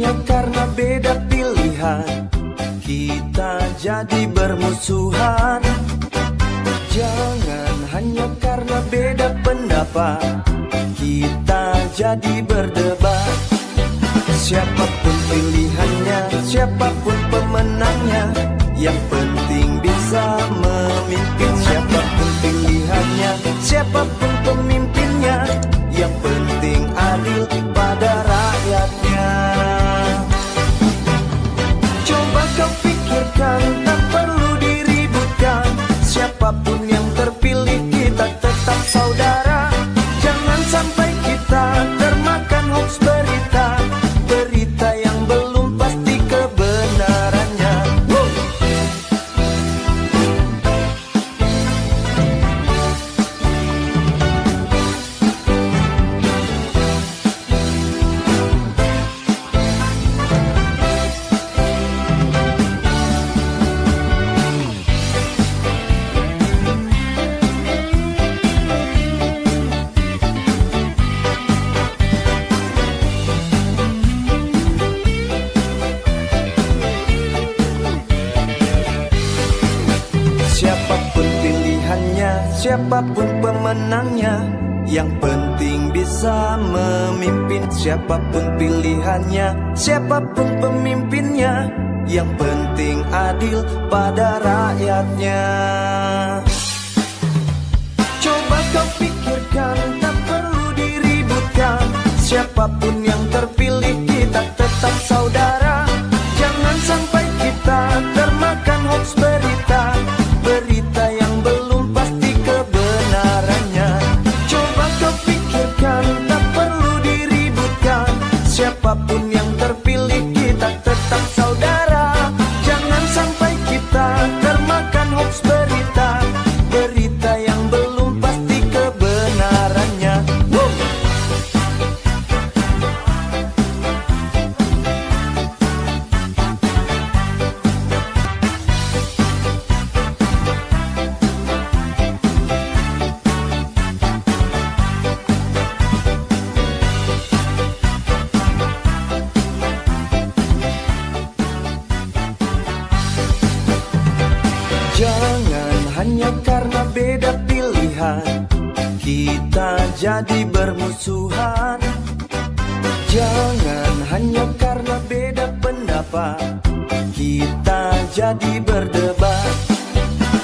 hanya karena beda pilihan kita jadi bermusuhan. Jangan hanya karena beda pendapat kita jadi berdebat. Siapapun pilihannya, siapapun pemenangnya, yang penting bisa memimpin. Siapapun pilihannya, siapapun pemimpinnya, yang penting adil pada rakyatnya. Coba kau pikirkan, tak perlu diributkan. Siapapun yang terpilih kita tetap saudara. Jangan sampai kita termakan hoax berita, berita yang belum pasti kebenarannya. Siapapun pilihannya, siapapun pemenangnya, yang penting bisa memimpin. Siapapun pilihannya, siapapun pemimpinnya, yang penting adil pada rakyatnya. Coba kau pikirkan, tak perlu diributkan. Siapapun yang terpilih kita tetap saudara. Jangan sampai kita termakan hoax berita, berita yang belum pasti kebenarannya. Coba kau pikirkan, tak perlu diributkan. Siapapun yang terpilih kita tetap saudara. Jangan sampai kita termakan hoax berita, berita yang belum pasti kebenarannya. Jangan hanya karena beda pilihan kita jadi bermusuhan. Jangan hanya karena beda pendapat kita jadi berdebat.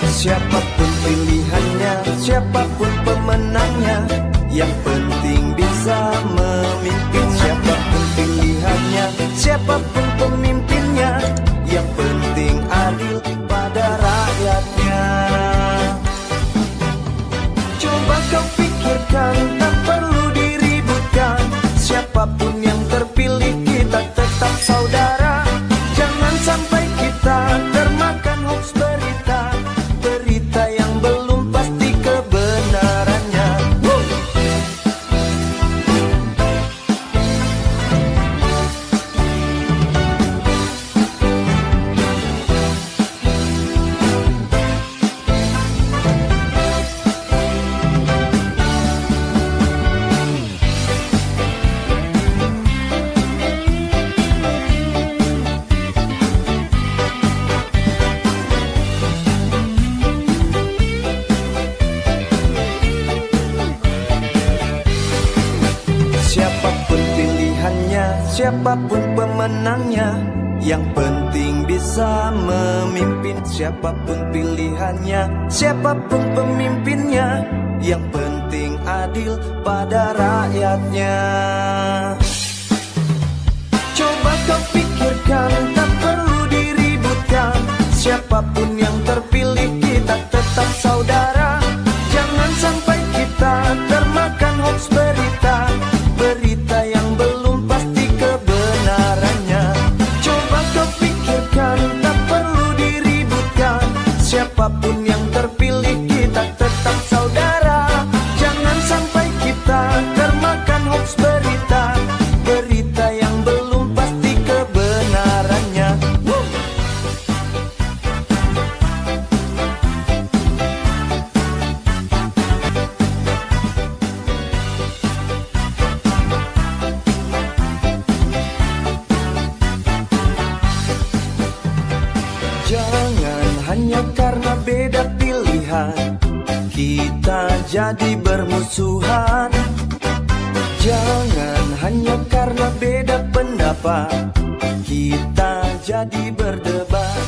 Siapapun pilihannya, siapapun pemenangnya, yang penting bisa memimpin. Siapapun pilihannya, siapapun pemimpinnya, yang penting adil pada rakyatnya. Coba kau pikirkan, tak perlu diributkan. Siapapun yang terpilih kita tetap saudara. Jangan sampai kita termakan hoax berita, berita yang belum pasti kebenarannya. Siapapun pilihannya, siapapun pemenangnya, yang penting bisa memimpin. Siapapun pilihannya, siapapun pemimpinnya, yang penting adil pada rakyatnya. Coba kau pikirkan, tak perlu diributkan. Siapapun yang terpilih kita tetap saudara. Jangan sampai kita termakan hoax berita, berita yang belum pasti kebenarannya. Coba kau pikirkan, tak perlu diributkan. Siapapun yang terpilih kita tetap saudara. Jangan sampai kita termakan hoax berita, berita yang belum pasti kebenarannya. jadi bermusuhan. Jangan hanya karena beda pendapat kita jadi berdebat.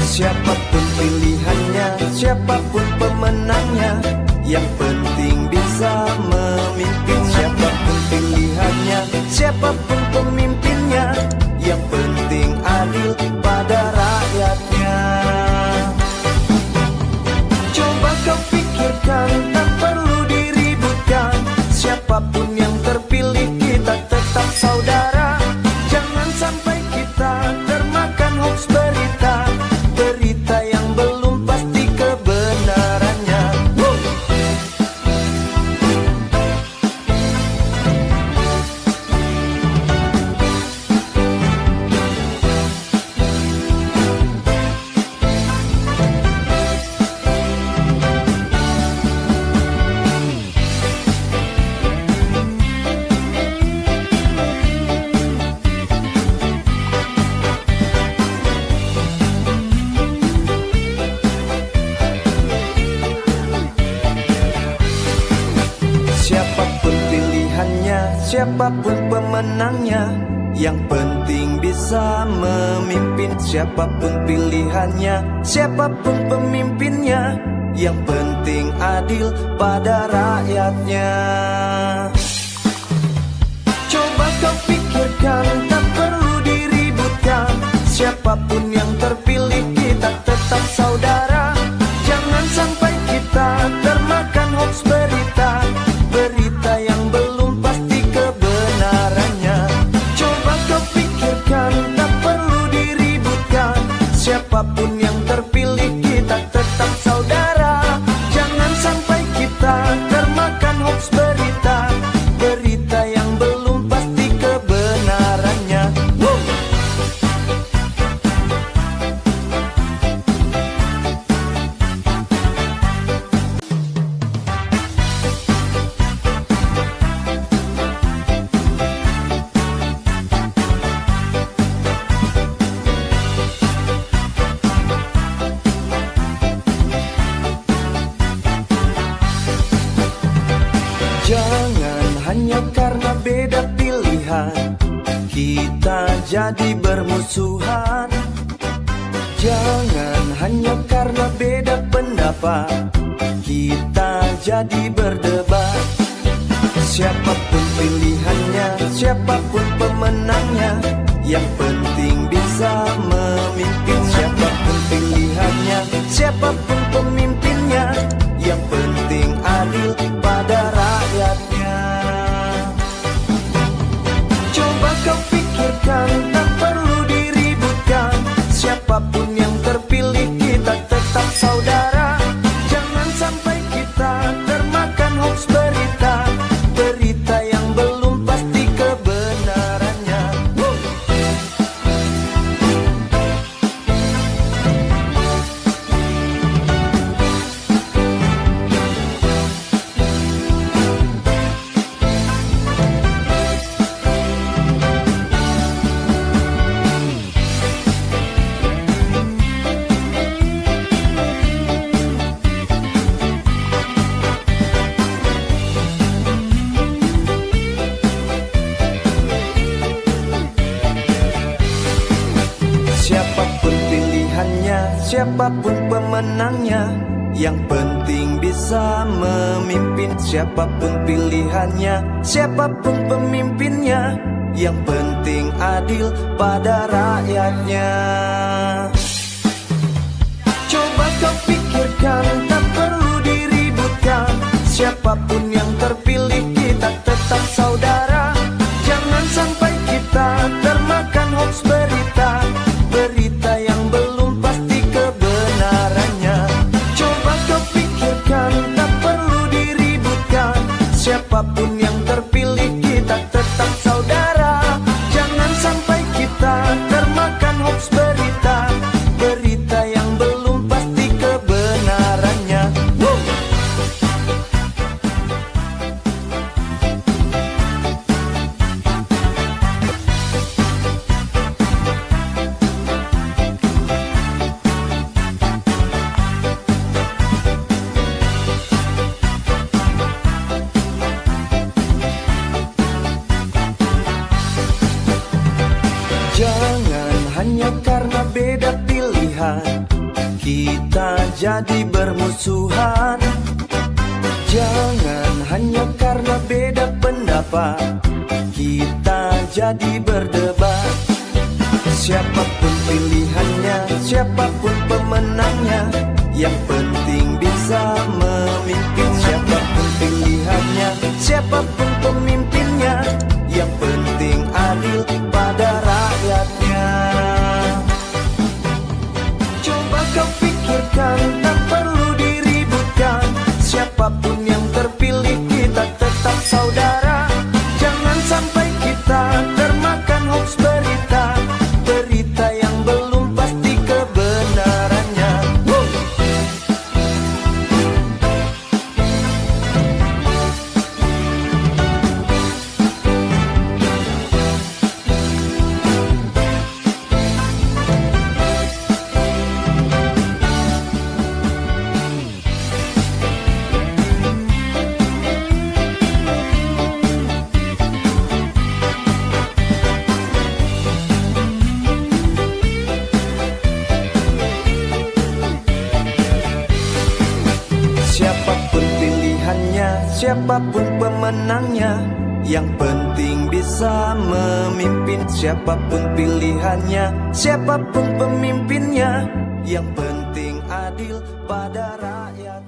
Siapapun pilihannya, siapapun pemenangnya, yang penting bisa memimpin. Siapapun pilihannya, siapapun pemimpinnya, yang penting adil pada rakyatnya. Coba kau pikirkan, tak perlu diributkan. Siapapun yang terpilih kita tetap saudara. Jangan sampai kita termakan hoax berita, berita yang belum pasti kebenarannya. Siapapun pilihannya, siapapun pemenangnya, yang penting bisa memimpin. Siapapun pilihannya, siapapun pemimpinnya, yang penting adil pada rakyatnya. Coba kau pikirkan, tak perlu diributkan. Siapapun yang terpilih kita tetap saudara. Jangan sampai kita termakan hoax berita, berita yang belum pasti kebenarannya. Coba kau pikirkan, tak perlu diributkan. Siapapun yang terpilih kita tetap saudara. Jangan sampai kita termakan hoax berita, berita yang belum pasti kebenarannya. Jangan hanya karena beda pilihan kita jadi bermusuhan. Jangan hanya karena beda pendapat kita jadi berdebat. Siapapun pilihannya, siapapun pemenangnya, yang penting bisa memimpin. Siapapun pilihannya, siapapun pemimpinnya, yang penting adil pada rakyatnya. Coba kau pikirkan, tak perlu diributkan. Siapapun yang terpilih kita tetap saudara. Jangan sampai kita termakan hoax berita, berita yang belum pasti kebenarannya. Siapapun pilihannya, siapapun pemenangnya, yang penting bisa memimpin. Siapapun pilihannya, siapapun pemimpinnya, yang penting adil pada rakyatnya. Coba kau pikirkan, tak perlu diributkan. Siapapun yang terpilih kita tetap saudara. Jangan sampai kita termakan hoax berita, berita yang belum pasti kebenarannya. Coba kau pikirkan, tak perlu diributkan. Siapapun yang terpilih kita tetap saudara. Jangan sampai kita termakan hoax berita, berita yang belum pasti kebenarannya. jadi bermusuhan. Jangan hanya karena beda pendapat kita jadi berdebat. Siapapun pilihannya, siapapun pemenangnya, yang penting bisa memimpin. Siapapun pilihannya, siapapun pemimpinnya, yang penting adil pada rakyatnya. Coba kau pikirkan, tak perlu diributkan. Siapapun yang terpilih kita tetap saudara. Jangan sampai kita termakan hoax berita, berita yang belum pasti kebenarannya. Siapapun pilihannya, siapapun pemenangnya, yang penting bisa memimpin. Siapapun pilihannya, siapapun pemimpinnya, yang penting adil pada rakyat.